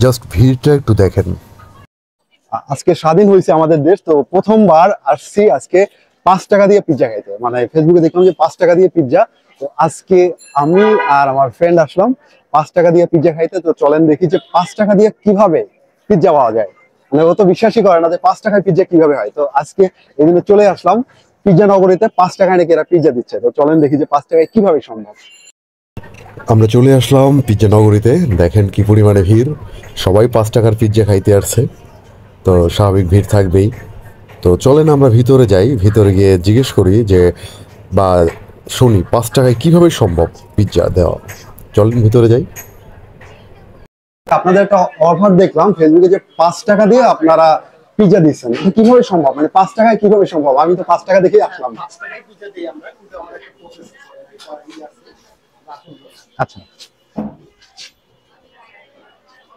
Just ভিড়টা একটু দেখেন। আজকে স্বাধীন হয়েছে আমাদের দেশ, তো প্রথমবার আসছি আজকে 5 টাকা দিয়ে পিৎজা খাইতে। মানে ফেসবুকে দেখলাম যে 5 টাকা দিয়ে পিৎজা, তো আজকে আমি আর আমার ফ্রেন্ড আসলাম 5 টাকা দিয়ে পিৎজা খাইতে। তো চলেন দেখি যে 5 টাকা দিয়ে কিভাবে পিৎজা পাওয়া যায়। মানে ও তো বিশ্বাসই করে না যে 5 টাকায় পিৎজা কিভাবে হয়। তো আজকে এই জন্য চলে আসলাম পিৎজা নগরীতে। 5 টাকায় নাকি এরা পিৎজা দিচ্ছে, তো চলেন দেখি যে 5 টাকায় কিভাবে সম্ভব। আমরা চলে আসলাম পিৎজা নগরীতে। দেখেন কি পরিমাণে ভিড়, সবাই 5 টাকার পিৎজা খাইতে আসছে, তো স্বাভাবিক ভিড় থাকবেই। তো চলেন আমরা ভিতরে যাই, ভিতরে গিয়ে জিজ্ঞেস করি যে বা শুনি 5 টাকায় কিভাবে সম্ভব পিৎজা দেওয়া। চলেন ভিতরে যাই। আপনাদের একটা অফার দেখলাম ফেসবুকে যে 5 টাকা দিয়ে আপনারা পিৎজা দিচ্ছেন, এটা কিভাবে সম্ভব? মানে 5 টাকায় কিভাবে সম্ভব? আমি তো 5 টাকা দেখেই আসলাম। আচ্ছা,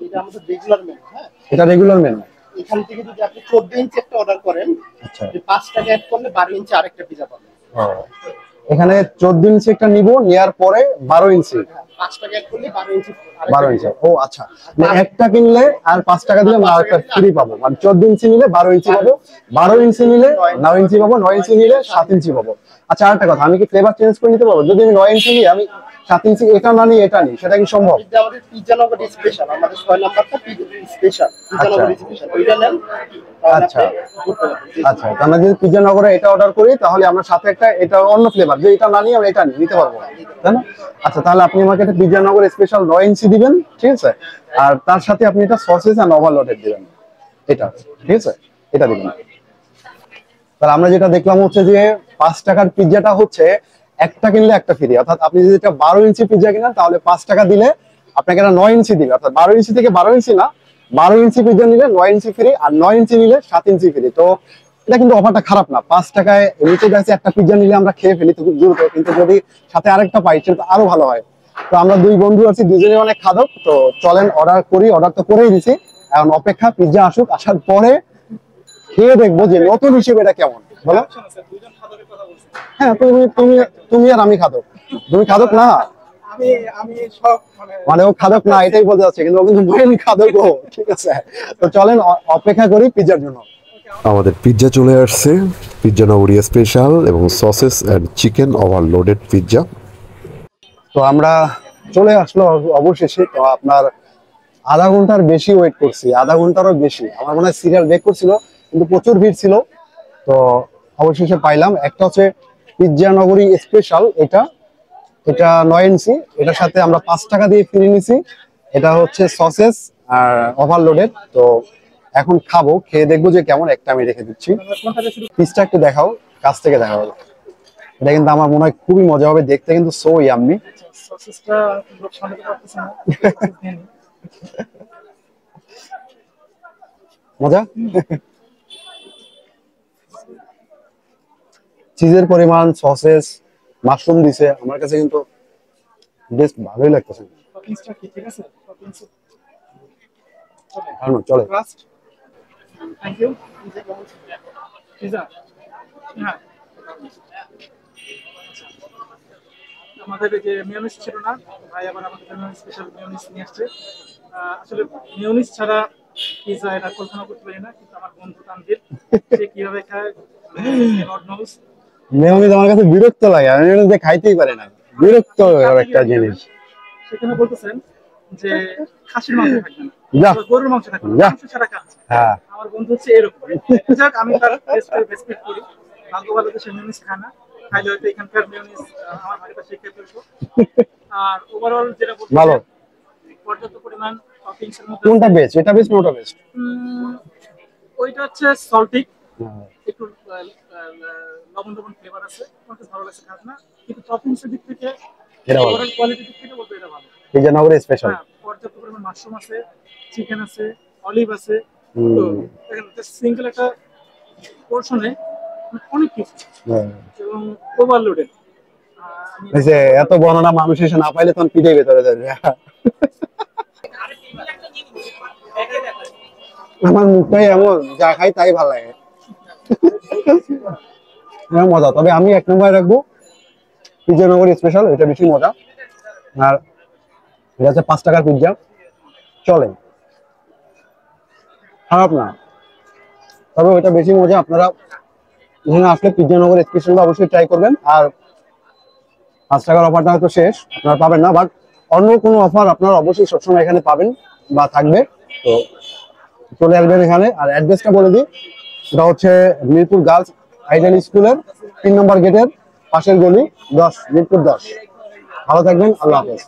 এটা আমাদের রেগুলার মেনু। হ্যাঁ, এটা রেগুলার মেনু। এখান থেকে যদি আপনি 14 ইঞ্চি একটা অর্ডার করেন, আচ্ছা, 5 টাকা অ্যাড করলে 12 ইঞ্চি আরেকটা পিজা পাবেন। এখানে 14 ইঞ্চি একটা নিব, নেওয়ার পরে 12 ইঞ্চি 5 টাকা অ্যাড করলে 12 ইঞ্চি 12 ইঞ্চি। ও আচ্ছা, মানে একটা কিনলে আর 5 টাকা দিলে আমরা আরেকটা ফ্রি পাবো। মানে 14 ইঞ্চি নিলে 12 ইঞ্চি পাবো, 12 ইঞ্চি নিলে 9 ইঞ্চি পাবো, 9 ইঞ্চি নিলে 7 ইঞ্চি পাবো। আচ্ছা, আরেকটা কথা, আমি কি ফ্লেভার চেঞ্জ করে নিতে পারবো? যদি আমি 9 ইঞ্চি নিই, আমি 7 ইঞ্চি এটা না নিই এটা নিই, সেটা কি সম্ভব? এটা আমাদের পিজা নগর স্পেশাল, আমাদের 6 নাম্বারটা পিজা স্পেশাল, পিজা নগর স্পেশাল ওইটা নেন। আচ্ছা আচ্ছা, আমরা যদি পিৎজা নগরে এটা অর্ডার করি, তাহলে আমরা সাথে একটা এটা অন্য ফ্লেভার, যে এটা না নিয়ে আমরা এটা নিতে পারবো, তাই না? আচ্ছা, তাহলে আপনি আমাকে একটা পিৎজা নগর স্পেশাল 9 ইঞ্চি দিবেন, ঠিক আছে? আর তার সাথে আপনি এটা সসেজ এন্ড ওভারলোডেড দিবেন, এটা ঠিক আছে, এটা দিবেন। তাহলে আমরা যেটা দেখলাম হচ্ছে যে 5 টাকার পিৎজাটা হচ্ছে একটা কিনলে একটা ফ্রি। অর্থাৎ আপনি যদি এটা 12 ইঞ্চি পিৎজা কিনেন, তাহলে 5 টাকা দিলে আপনাকে এটা 9 ইঞ্চি দিবে। অর্থাৎ 12 ইঞ্চি থেকে 12 ইঞ্চি না, 12 ইঞ্চি পিৎজা নিলে 9 ইঞ্চি ফ্রি, আর 9 ইঞ্চি নিলে 7 ইঞ্চি ফ্রি। তো এটা কিন্তু অফারটা খারাপ না। 5 টাকায় এমনিতে দেখছি একটা পিৎজা নিলে আমরা খেয়ে ফেলি তো খুব দ্রুত, কিন্তু যদি সাথে আরেকটা পাই সেটা তো আরো ভালো হয়। তো আমরা দুই বন্ধু আছি, দুজনে অনেক খাদক, তো চলেন অর্ডার করি। অর্ডার তো করেই দিছি, এখন অপেক্ষা পিৎজা আসুক, আসার পরে খেয়ে দেখবো যে নতুন হিসেবে এটা কেমন। বলো। হ্যাঁ, তুমি তুমি তুমি আর আমি খাদক। তুমি খাদক না, আমি সব মানে ও খাদক না এটাই বলতে যাচ্ছে, কিন্তু ও কিন্তু মেইন খাদক ও, ঠিক আছে? তো চলেন অপেক্ষা করি পিৎজার জন্য। আমাদের পিৎজা চলে আসছে, পিৎজা নগরী স্পেশাল এবং sausages and chicken overloaded pizza. তো আমরা চলে আসলো অবশেষে। তো আপনার আধা ঘন্টার বেশি ওয়েট করছি, আধা ঘন্টারও বেশি। আমার মনে হয় সিরিয়াল ব্রেক করছিল, কিন্তু প্রচুর ভিড় ছিল। তো অবশেষে পাইলাম। একটা হচ্ছে পিৎজা নগরী স্পেশাল, এটা এটা 9 ইঞ্চি, এটার সাথে আমরা 5 টাকা দিয়ে ফ্রি নিছি। এটা হচ্ছে সসেস আর ওভারলোডেড। তো এখন খাবো, খেয়ে দেখবো যে কেমন। একটা আমি রেখে দিচ্ছি, পিসটা একটু দেখাও, কাছ থেকে দেখাও। এটা কিন্তু আমার মনে হয় খুবই মজা হবে দেখতে, কিন্তু সো ইয়াম্মি। সসেসটা লোক সামলাতে পারতেছে না। মজা। চিজের পরিমাণ, সসেস, মাশরুম দিছে, আমার কাছে কিন্তু বেশ ভালোই লাগতেছে। টপিংসটা কি ঠিক আছে? টপিংস কারণ চলে। ট্রাস্ট। Thank you. পিজা। হ্যাঁ, আমাদের এই যে মেয়োনিজ ছিল না, ভাই আবার আমাদের জন্য স্পেশাল মেয়োনিজ নিয়ে আসছে। আসলে মেয়োনিজ ছাড়া পিজা এটা কল্পনা করতে পারি না, কিন্তু আমার বন্ধু তানভীর সে কিভাবে খায় গড নোস। মেয়োনিজ আমার কাছে বিরক্ত লাগে, আমি মেয়োনিজ দিয়ে খাইতেই পারি না, বিরক্ত একটা জিনিস। সেখানে বলতেছেন যে খাসির মাংস থাকবে না, যা গরুর মাংস থাকবে না, যা। মাংস ছাড়া খাচ্ছে। হ্যাঁ, আমার বন্ধু হচ্ছে এরকম। যাক, আমি তার রেসপেক্ট করি। ভাগ্য ভালো যে সে মেয়োনিজ খায় না, খাইলে হয়তো এখানকার মেয়োনিজ আমার ভাইটা শিখে ফেলবো। আর ওভারঅল যেটা বলতে ভালো। পর্যাপ্ত পরিমাণ টপিংস এর মধ্যে কোনটা বেস্ট? এটা বেস্ট না ওটা বেস্ট? ওইটা হচ্ছে সল্টিক, একটু লবণ লবণ ফ্লেভার আছে, আমার কাছে ভালো লাগছে খানা। কিন্তু টপিংস এর দিক থেকে এটা ভালো। ওভারঅল কোয়ালিটির দিক থেকে বলতে এটা ভালো। পিৎজা নগরী স্পেশাল। হ্যাঁ, পর্যাপ্ত পরিমাণ মাশরুম আছে, চিকেন আছে, অলিভ আছে। তো দেখেন সিঙ্গেল একটা পোর্শনে অনেক কিছু এবং ওভারলোডেড। এই যে এত বর্ণনা মানুষ এসে না পাইলে তখন পিঠে ভেতরে যাবে। আমার মুখটাই এমন, যা খাই তাই ভালো লাগে, মজা। তবে আমি 1 নম্বরে রাখবো পিৎজা নগরী স্পেশাল, এটা বেশি মজা। আর এটা হচ্ছে 5 টাকার পিৎজা, চলে। খারাপ না, তবে ওইটা বেশি মজা। আপনারা এখানে আসলে পিৎজা নগর স্পেশালটা অবশ্যই ট্রাই করবেন। আর 5 টাকার অফারটা হয়তো শেষ, আপনারা পাবেন না, বাট অন্য কোনো অফার আপনারা অবশ্যই সবসময় এখানে পাবেন বা থাকবে। তো চলে আসবেন এখানে। আর অ্যাড্রেসটা বলে দিই, এটা হচ্ছে মিরপুর গার্লস আইডিয়াল স্কুলের 3 নম্বর গেটের পাশের গলি 10, মিরপুর 10। ভালো থাকবেন, আল্লাহ হাফেজ।